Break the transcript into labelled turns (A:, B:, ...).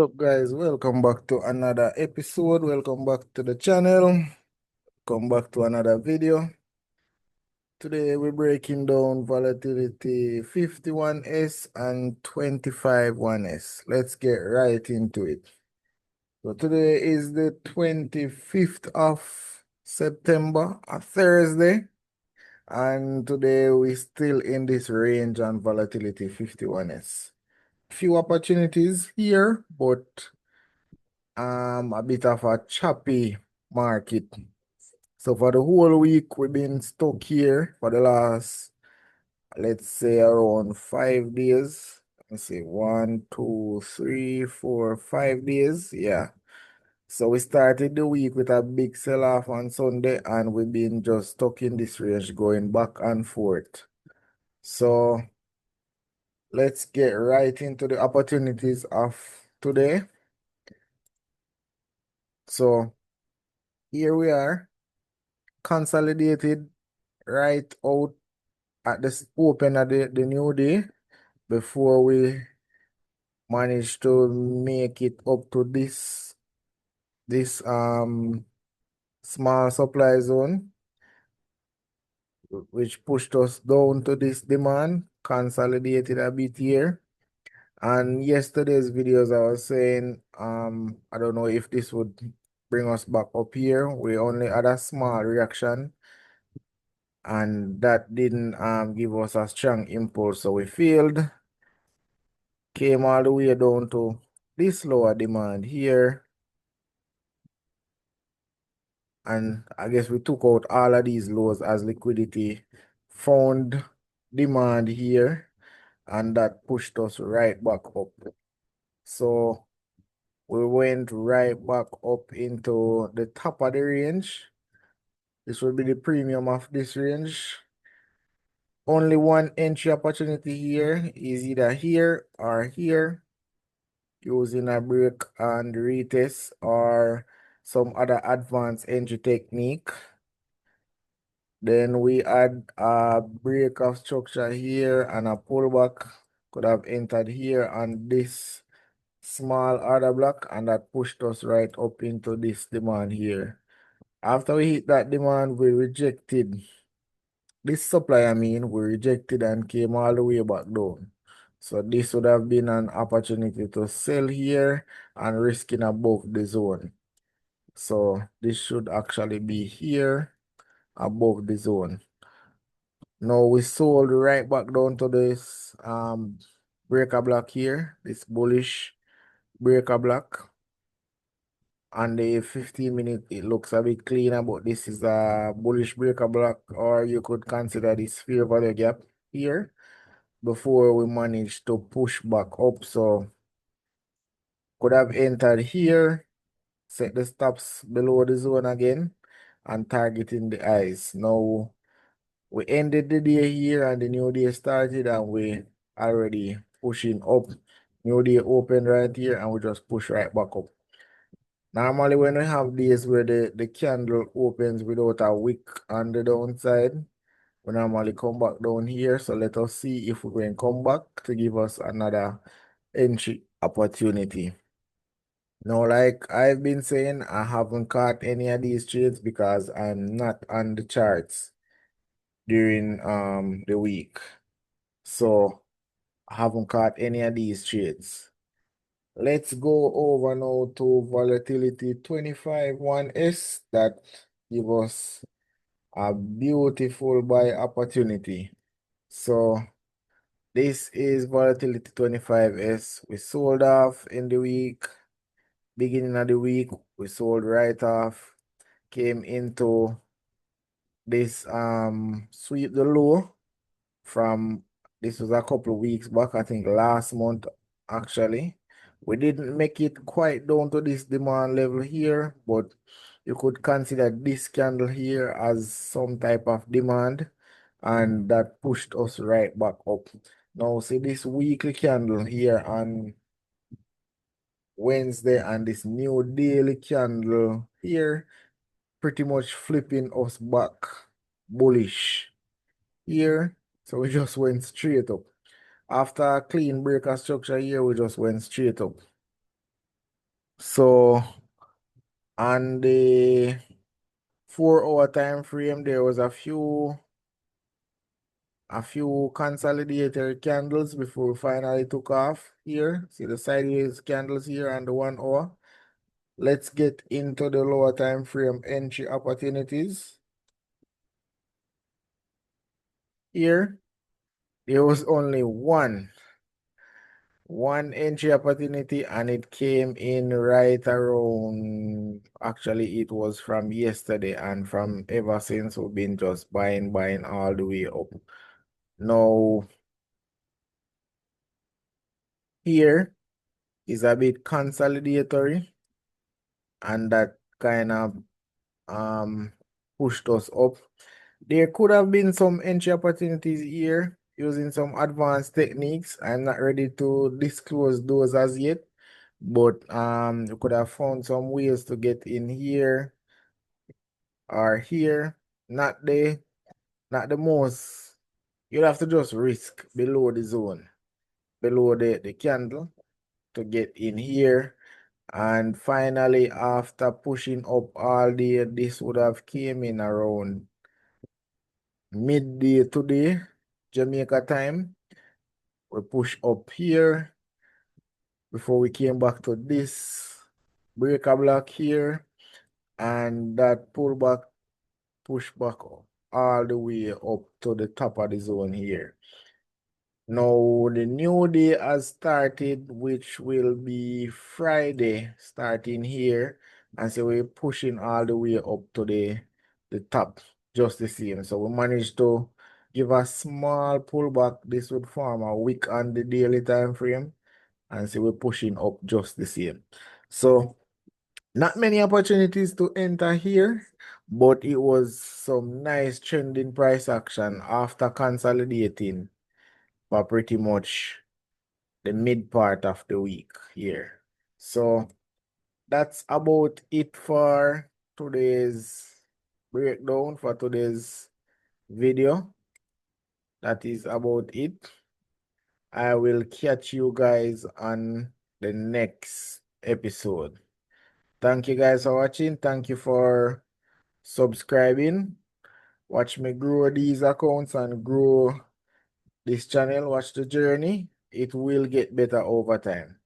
A: What's up, guys? Welcome back to another episode. Welcome back to the channel. Come back to another video. Today we're breaking down volatility 51S and 25-1S. Let's get right into it. So today is the 25th of September, a Thursday, and today we're still in this range on volatility 51S. Few opportunities here, but a bit of a choppy market. So for the whole week, we've been stuck here for the last, let's say, around 5 days. Let's see, 5 days. Yeah. So we started the week with a big sell-off on Sunday, and we've been just stuck in this range going back and forth. So let's get right into the opportunities of today. So here we are, consolidated right out at the open of the new day before we managed to make it up to this small supply zone, which pushed us down to this demand, consolidated a bit here. And yesterday's videos I was saying I don't know if this would bring us back up here. We only had a small reaction, and that didn't give us a strong impulse, so we failed. Came all the way down to this lower demand here, and I guess we took out all of these lows as liquidity, found demand here, and that pushed us right back up. So we went right back up into the top of the range. This will be the premium of this range. Only one entry opportunity here is either here or here, using a break and retest or some other advanced entry technique. Then we add a break of structure here and a pullback. Could have entered here on this small order block, and that pushed us right up into this demand here. After we hit that demand, we rejected this supply, we rejected and came all the way back down. So this would have been an opportunity to sell here and risking above the zone. So this should actually be here above the zone. Now we sold right back down to this breaker block here, this bullish breaker block. On the 15-minute, it looks a bit cleaner, but this is a bullish breaker block, or you could consider this fair value gap here before we managed to push back up. So could have entered here, set the stops below the zone again, and targeting the highs. Now we ended the day here and the new day started, and we already pushing up. New day opened right here and we just push right back up. Normally when we have days where the candle opens without a wick on the downside, we normally come back down here. So let us see if we can come back to give us another entry opportunity. Now, like I've been saying, I haven't caught any of these trades because I'm not on the charts during the week. So I haven't caught any of these trades. Let's go over now to volatility 25-1S that give us a beautiful buy opportunity. So this is volatility 25S. We sold off in the week. Beginning of the week, we sold right off. Came into this sweep the low from, this was a couple of weeks back, I think last month actually. We didn't make it quite down to this demand level here, but you could consider this candle here as some type of demand, and that pushed us right back up. Now see this weekly candle here on Wednesday and this new daily candle here pretty much flipping us back bullish here. So we just went straight up. After a clean breaker structure here, we just went straight up. So on the 4 hour time frame, there was a few consolidator candles before we finally took off here. See the sideways candles here on the 1 hour. Let's get into the lower time frame entry opportunities. Here, there was only one entry opportunity, and it came in right around, actually it was from yesterday, and from ever since we've been just buying all the way up. Now here is a bit consolidatory, and that kind of pushed us up. There could have been some entry opportunities here using some advanced techniques. I'm not ready to disclose those as yet, but you could have found some ways to get in here or here. Not the most. You'd have to just risk below the zone, below the candle to get in here. And finally, after pushing up all day, this would have came in around midday today, Jamaica time. We push up here before we came back to this breaker block here, and that pullback push back all the way up to the top of the zone here. Now the new day has started, which will be Friday, starting here, and so we're pushing all the way up to the top, just the same. So we managed to give a small pullback. This would form a wick on the daily time frame, and so we're pushing up just the same. So not many opportunities to enter here, but it was some nice trending price action after consolidating for pretty much the mid part of the week here. So that's about it for today's breakdown, for today's video. That is about it. I will catch you guys on the next episode. Thank you guys for watching. Thank you for subscribing. Watch me grow these accounts and grow this channel. Watch the journey. It will get better over time.